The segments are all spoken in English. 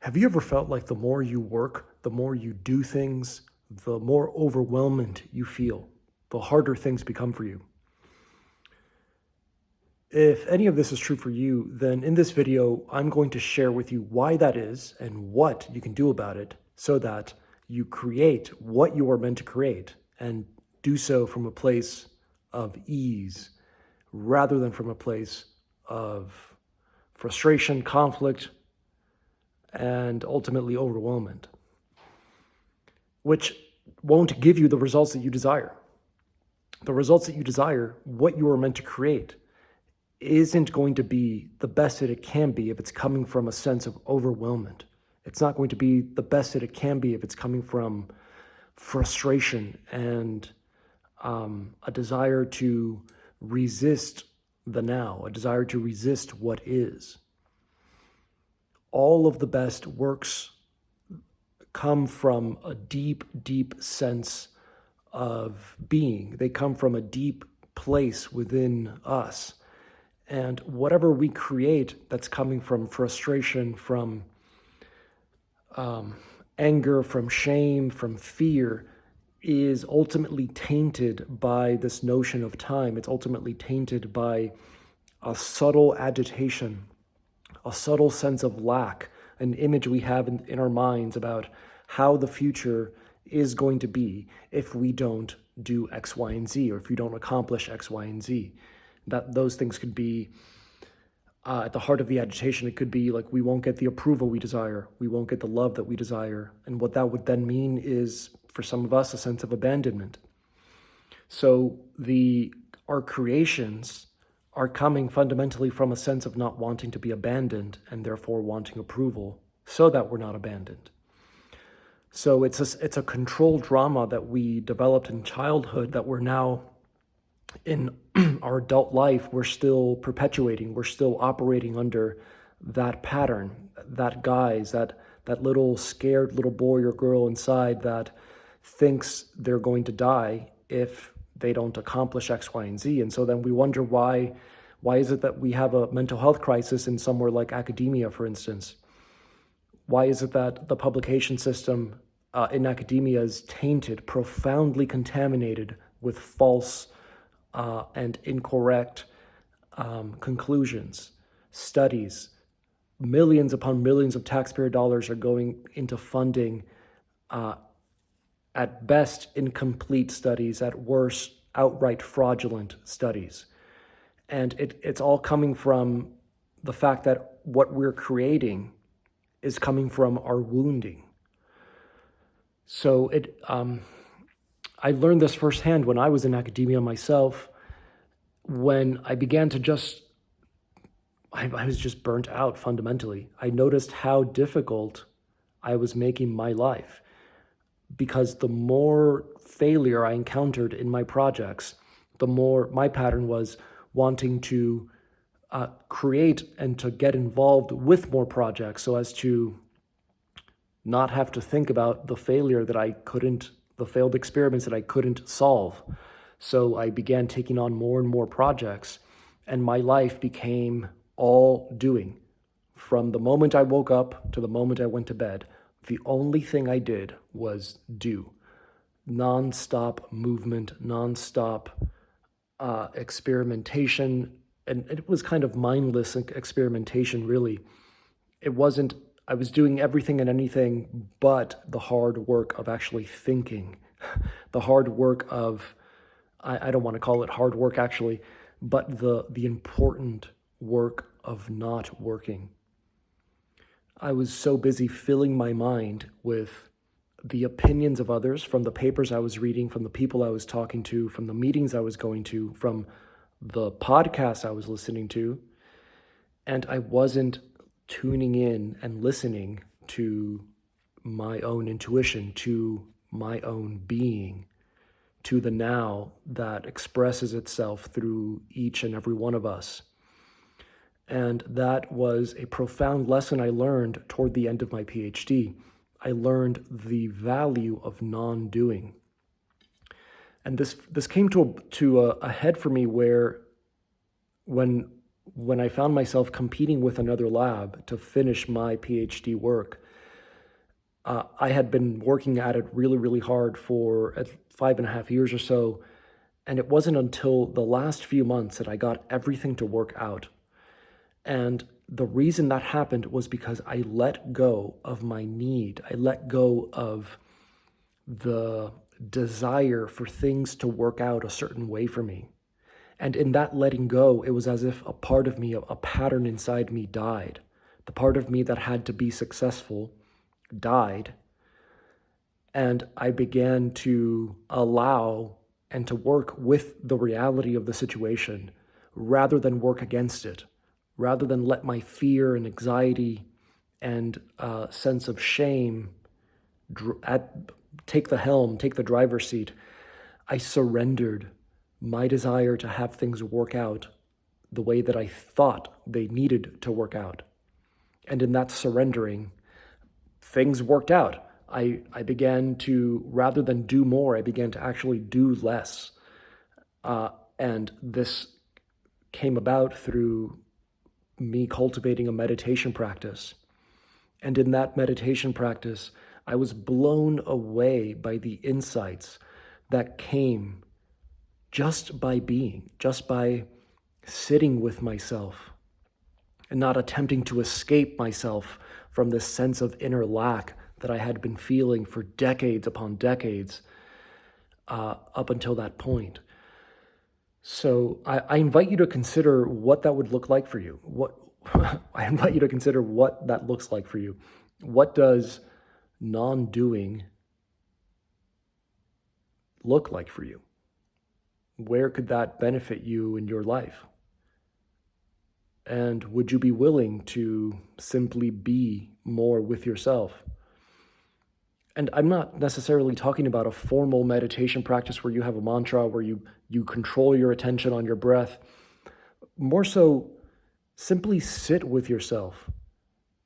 Have you ever felt like the more you work, the more you do things, the more overwhelmed you feel, the harder things become for you? If any of this is true for you, then in this video, I'm going to share with you why that is and what you can do about it so that you create what you are meant to create and do so from a place of ease rather than from a place of frustration, conflict, and ultimately overwhelmment, which won't give you the results that you desire. The results that you desire, what you are meant to create, isn't going to be the best that it can be if it's coming from a sense of overwhelmment. It's not going to be the best that it can be if it's coming from frustration and a desire to resist the now, a desire to resist what is. All of the best works come from a deep, deep sense of being. They come from a deep place within us. And whatever we create that's coming from frustration, from anger, from shame, from fear, is ultimately tainted by this notion of time. It's ultimately tainted by a subtle agitation, a subtle sense of lack, an image we have in our minds about how the future is going to be if we don't do X, Y, and Z, or if we don't accomplish X, Y, and Z. That those things could be at the heart of the agitation. It could be like we won't get the approval we desire, we won't get the love that we desire, and what that would then mean is, for some of us, a sense of abandonment. So our creations are coming fundamentally from a sense of not wanting to be abandoned and therefore wanting approval so that we're not abandoned. So it's a control drama that we developed in childhood that we're now, in our adult life, we're still perpetuating. We're still operating under that pattern, that guise, that little scared little boy or girl inside that thinks they're going to die if they don't accomplish X, Y, and Z. And so then we wonder why is it that we have a mental health crisis in somewhere like academia, for instance? Why is it that the publication system in academia is tainted, profoundly contaminated with false and incorrect conclusions, studies? Millions upon millions of taxpayer dollars are going into funding, at best, incomplete studies, at worst, outright fraudulent studies. And it's all coming from the fact that what we're creating is coming from our wounding. So I learned this firsthand when I was in academia myself, when I began to I was just burnt out fundamentally. I noticed how difficult I was making my life, because the more failure I encountered in my projects, the more my pattern was wanting to create and to get involved with more projects so as to not have to think about the the failed experiments that I couldn't solve. So I began taking on more and more projects, and my life became all doing. From the moment I woke up to the moment I went to bed, the only thing I did was do. Non-stop movement, non-stop experimentation, and it was kind of mindless experimentation, really. I was doing everything and anything but the hard work of actually thinking, the hard work of, I don't want to call it hard work actually, but the important work of not working. I was so busy filling my mind with the opinions of others, from the papers I was reading, from the people I was talking to, from the meetings I was going to, from the podcasts I was listening to, and I wasn't tuning in and listening to my own intuition, to my own being, to the now that expresses itself through each and every one of us. And that was a profound lesson I learned toward the end of my PhD. I learned the value of non-doing. And this came to a head for me where when I found myself competing with another lab to finish my PhD work, I had been working at it really, really hard for 5.5 years or so. And it wasn't until the last few months that I got everything to work out. And the reason that happened was because I let go of my need. I let go of the desire for things to work out a certain way for me. And in that letting go, it was as if a part of me, a pattern inside me died. The part of me that had to be successful died. And I began to allow and to work with the reality of the situation rather than work against it, rather than let my fear and anxiety and sense of shame take the helm, take the driver's seat. I surrendered my desire to have things work out the way that I thought they needed to work out. And in that surrendering, things worked out. I began to, rather than do more, I began to actually do less. And this came about through me cultivating a meditation practice. And in that meditation practice, I was blown away by the insights that came just by being, just by sitting with myself and not attempting to escape myself from this sense of inner lack that I had been feeling for decades upon decades up until that point. So I invite you to consider what that would look like for you. I invite you to consider what that looks like for you. What does non-doing look like for you? Where could that benefit you in your life? And would you be willing to simply be more with yourself? And I'm not necessarily talking about a formal meditation practice where you have a mantra, where you control your attention on your breath. More so, simply sit with yourself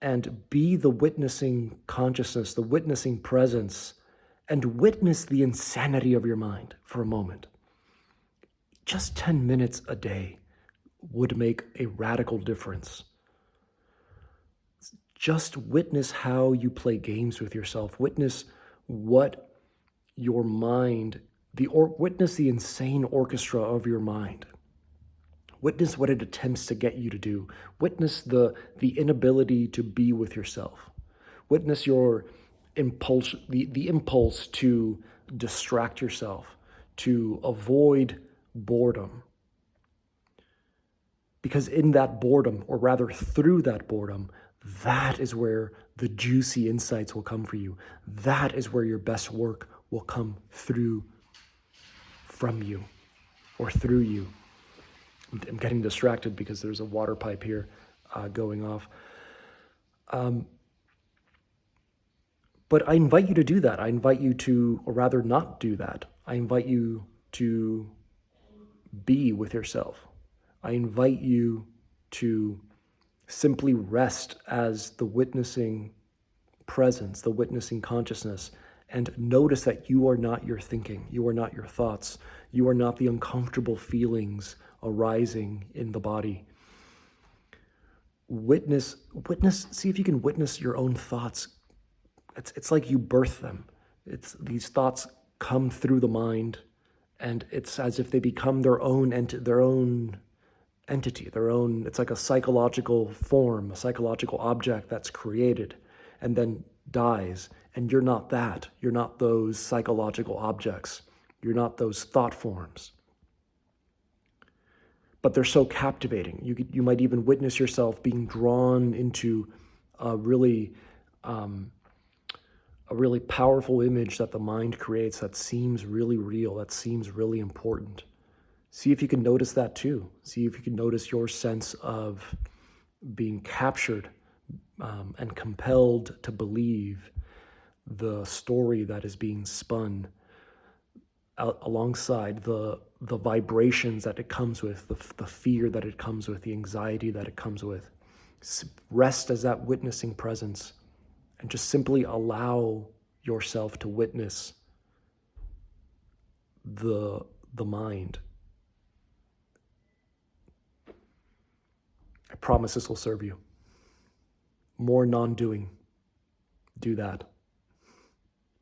and be the witnessing consciousness, the witnessing presence, and witness the insanity of your mind for a moment. Just 10 minutes a day would make a radical difference. Just witness how you play games with yourself. Witness what your mind, witness the insane orchestra of your mind. Witness what it attempts to get you to do. Witness the inability to be with yourself. Witness your impulse, the impulse to distract yourself, to avoid boredom. Because in that boredom, or rather through that boredom, that is where the juicy insights will come for you. That is where your best work will come through from you or through you. I'm getting distracted because there's a water pipe here going off. But I invite you to do that. I invite you to, or rather not do that. I invite you to be with yourself. I invite you to simply rest as the witnessing presence, the witnessing consciousness, and notice that you are not your thinking, you are not your thoughts, you are not the uncomfortable feelings arising in the body. Witness, see if you can witness your own thoughts. It's like you birth them. These thoughts come through the mind, and it's as if they become their own entity, it's like a psychological form, a psychological object that's created and then dies. And you're not that. You're not those psychological objects. You're not those thought forms. But they're so captivating. You might even witness yourself being drawn into a really powerful image that the mind creates that seems really real, that seems really important. See if you can notice that too. See if you can notice your sense of being captured and compelled to believe the story that is being spun alongside the vibrations that it comes with, the fear that it comes with, the anxiety that it comes with. Rest as that witnessing presence and just simply allow yourself to witness the mind. I promise this will serve you. More non-doing. Do that.